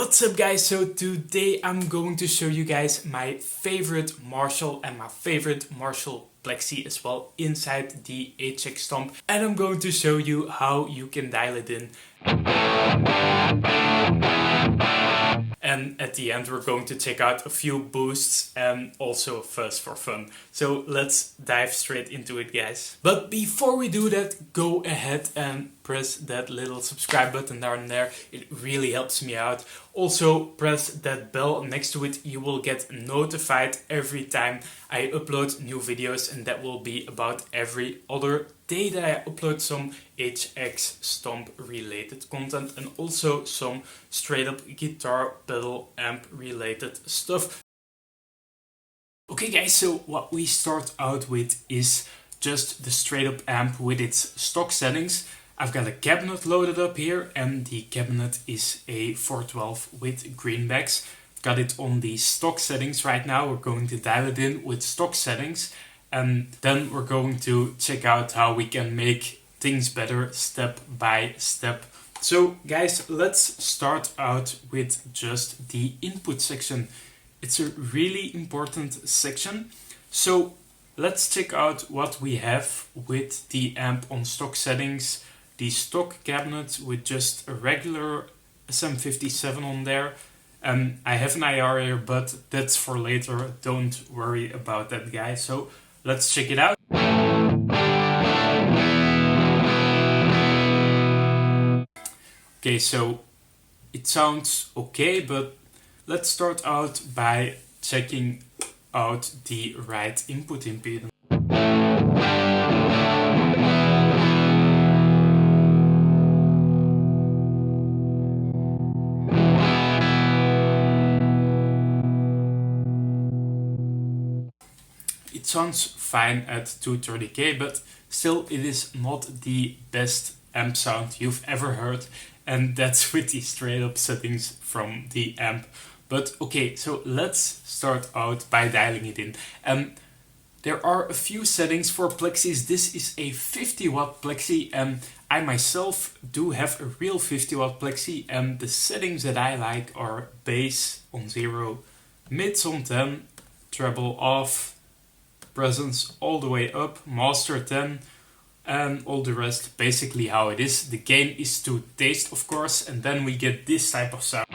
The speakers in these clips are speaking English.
What's up guys, so today I'm going to show you guys my favorite Marshall and my favorite Marshall Plexi as well inside the HX STOMP, and I'm going to show you how you can dial it in. And at the end we're going to check out a few boosts and also a fuzz for fun. So let's dive straight into it guys. But before we do that, go ahead and press that little subscribe button down there. It really helps me out. Also press that bell next to it. You will get notified every time I upload new videos, and that will be about every other day that I upload some HX STOMP related content and also some straight up guitar pedal amp related stuff. Okay guys, so what we start out with is just the straight up amp with its stock settings. I've got a cabinet loaded up here, and the cabinet is a 412 with greenbacks. I've got it on the stock settings right now. We're going to dial it in with stock settings, and then we're going to check out how we can make things better step by step. So guys, let's start out with just the input section. It's a really important section. So let's check out what we have with the amp on stock settings. The stock cabinet with just a regular SM57 on there. I have an IR here, but that's for later. Don't worry about that, guys. So let's check it out. Okay, so it sounds okay, but let's start out by checking out the right input impedance. It sounds fine at 230k, but still it is not the best amp sound you've ever heard, and that's with the straight up settings from the amp. But okay, so let's start out by dialing it in. There are a few settings for plexis. This is a 50 watt plexi, and I myself do have a real 50 watt plexi, and the settings that I like are bass on 0, mids on 10, treble off, presence all the way up, master 10, and all the rest basically how it is. The gain is to taste, of course, and then we get this type of sound.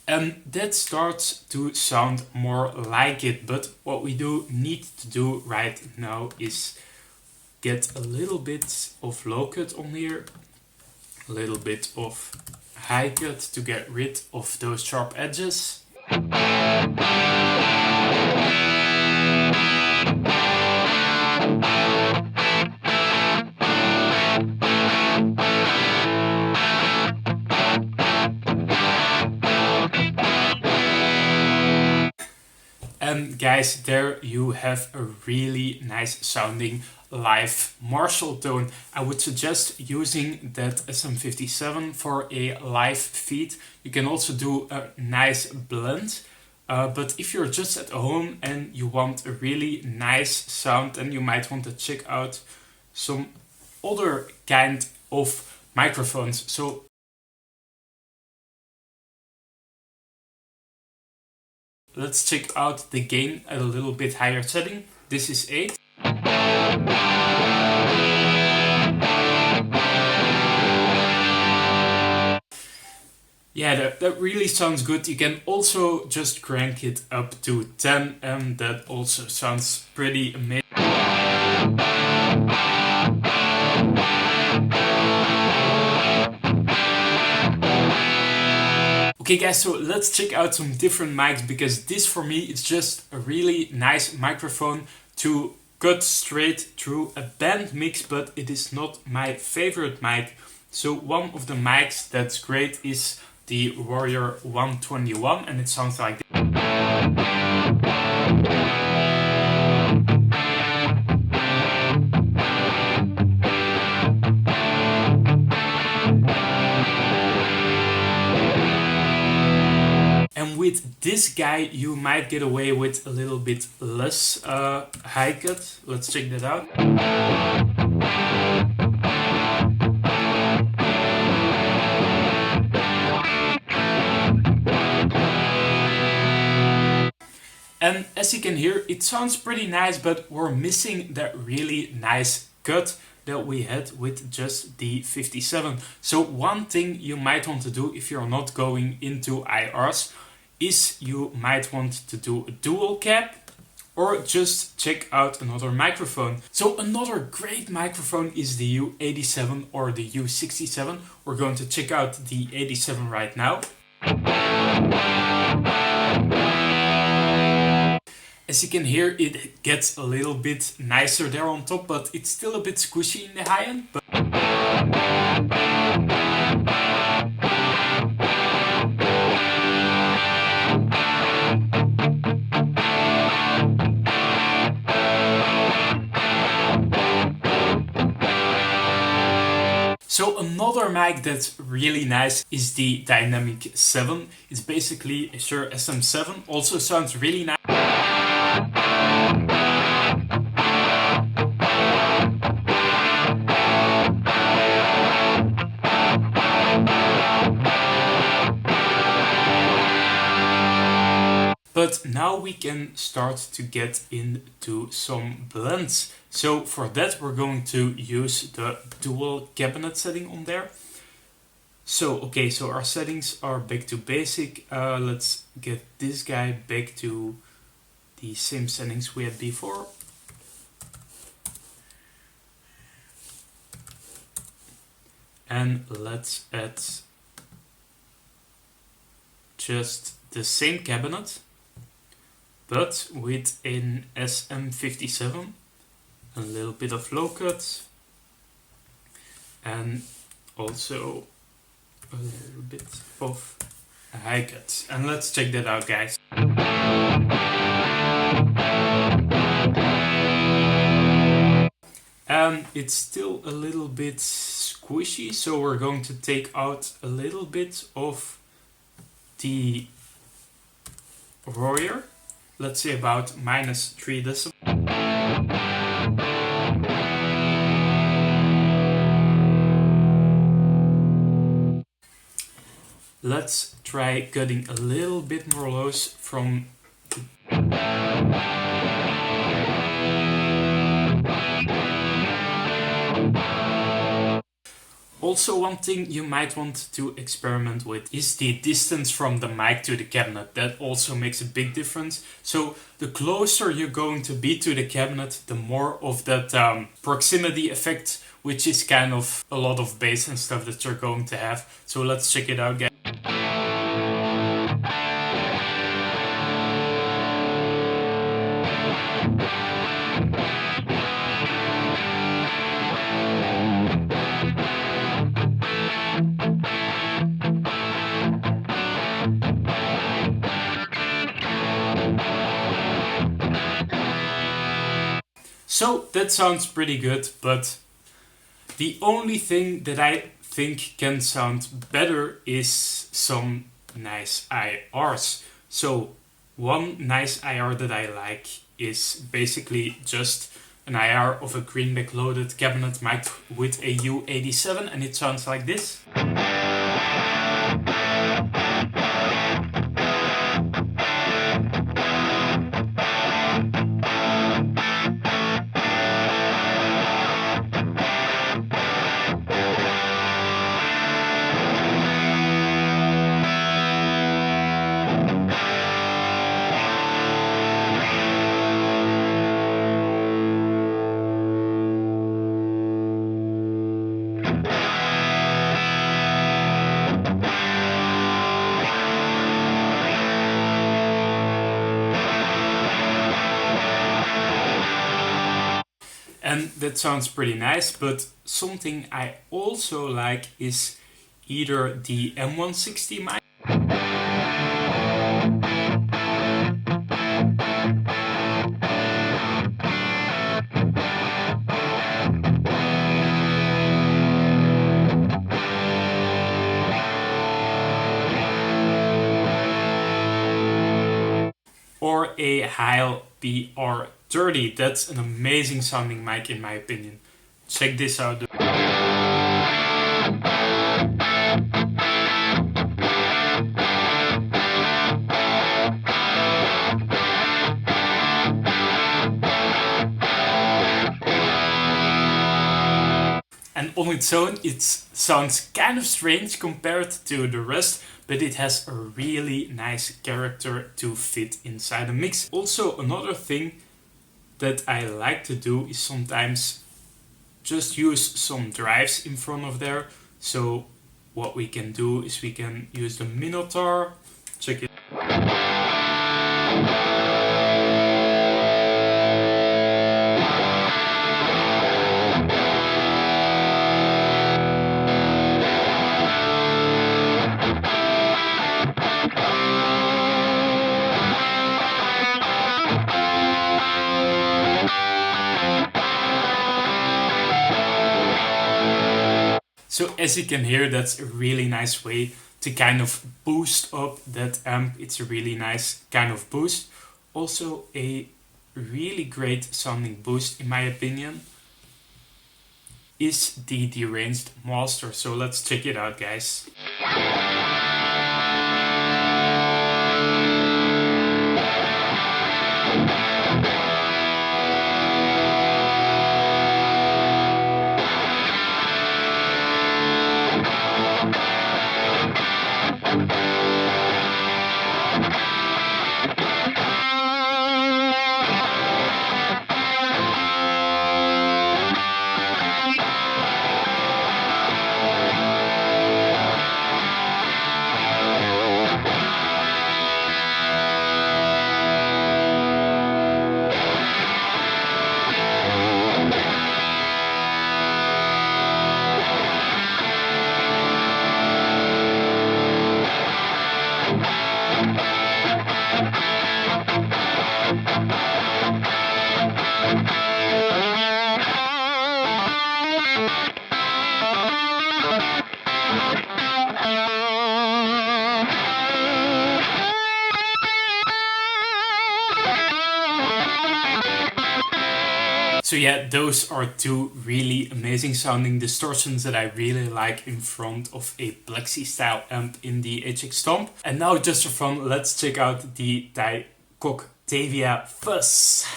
And that starts to sound more like it, but what we do need to do right now is get a little bit of low cut on here, a little bit of high cut to get rid of those sharp edges. And guys, there you have a really nice sounding live Marshall tone. I would suggest using that SM57 for a live feed. You can also do a nice blend. But if you're just at home and you want a really nice sound, then you might want to check out some other kind of microphones. So let's check out the gain at a little bit higher setting. This is 8. Yeah, that really sounds good. You can also just crank it up to 10, and that also sounds pretty amazing. Okay guys, so let's check out some different mics, because this for me is just a really nice microphone to cut straight through a band mix, but it is not my favorite mic. So one of the mics that's great is the Warrior 121, and it sounds like this. with this guy you might get away with a little bit less high cut. Let's check that out. And as you can hear, it sounds pretty nice, but we're missing that really nice cut that we had with just the 57. So one thing you might want to do if you're not going into IRs is you might want to do a dual cap or just check out another microphone. So another great microphone is the U87 or the U67. We're going to check out the 87 right now. As you can hear, it gets a little bit nicer there on top, but it's still a bit squishy in the high end. So another mic that's really nice is the Dynamic 7. It's basically a Shure SM7, also sounds really nice. But now we can start to get into some blends. So for that we're going to use the dual cabinet setting on there. So okay, so our settings are back to basic. Let's get this guy back to the same settings we had before. And let's add just the same cabinet, but with an SM57, a little bit of low cut, and also a little bit of high cut. And let's check that out, guys. And it's still a little bit squishy, so we're going to take out a little bit of the royer. Let's say about -3 decibels. Let's try cutting a little bit more lows from Also, one thing you might want to experiment with is the distance from the mic to the cabinet. That also makes a big difference. So the closer you're going to be to the cabinet, the more of that proximity effect, which is kind of a lot of bass and stuff that you're going to have. So let's check it out, guys. So that sounds pretty good, but the only thing that I think can sound better is some nice IRs. So one nice IR that I like is basically just an IR of a greenback loaded cabinet mic with a U87, and it sounds like this. And that sounds pretty nice, but something I also like is either the M160 mic. or a Heil PR30. That's an amazing sounding mic in my opinion. Check this out. And on its own, it sounds kind of strange compared to the rest, but it has a really nice character to fit inside a mix. Also, another thing that I like to do is sometimes just use some drives in front of there. So what we can do is we can use the Minotaur. Check it. So as you can hear, that's a really nice way to kind of boost up that amp. It's a really nice kind of boost. Also a really great sounding boost in my opinion is the Deranged Master. So let's check it out, guys. So yeah, those are two really amazing sounding distortions that I really like in front of a Plexi style amp in the HX STOMP. And now just for fun, let's check out the Octavia Fuzz.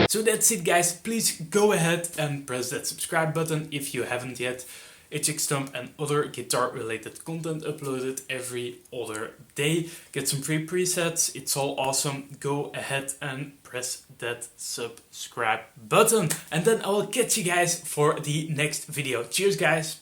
So that's it, guys. Please go ahead and press that subscribe button if you haven't yet. HX STOMP and other guitar related content uploaded every other day. Get some free presets. It's all awesome. Go ahead and press that subscribe button. And then I will catch you guys for the next video. Cheers, guys.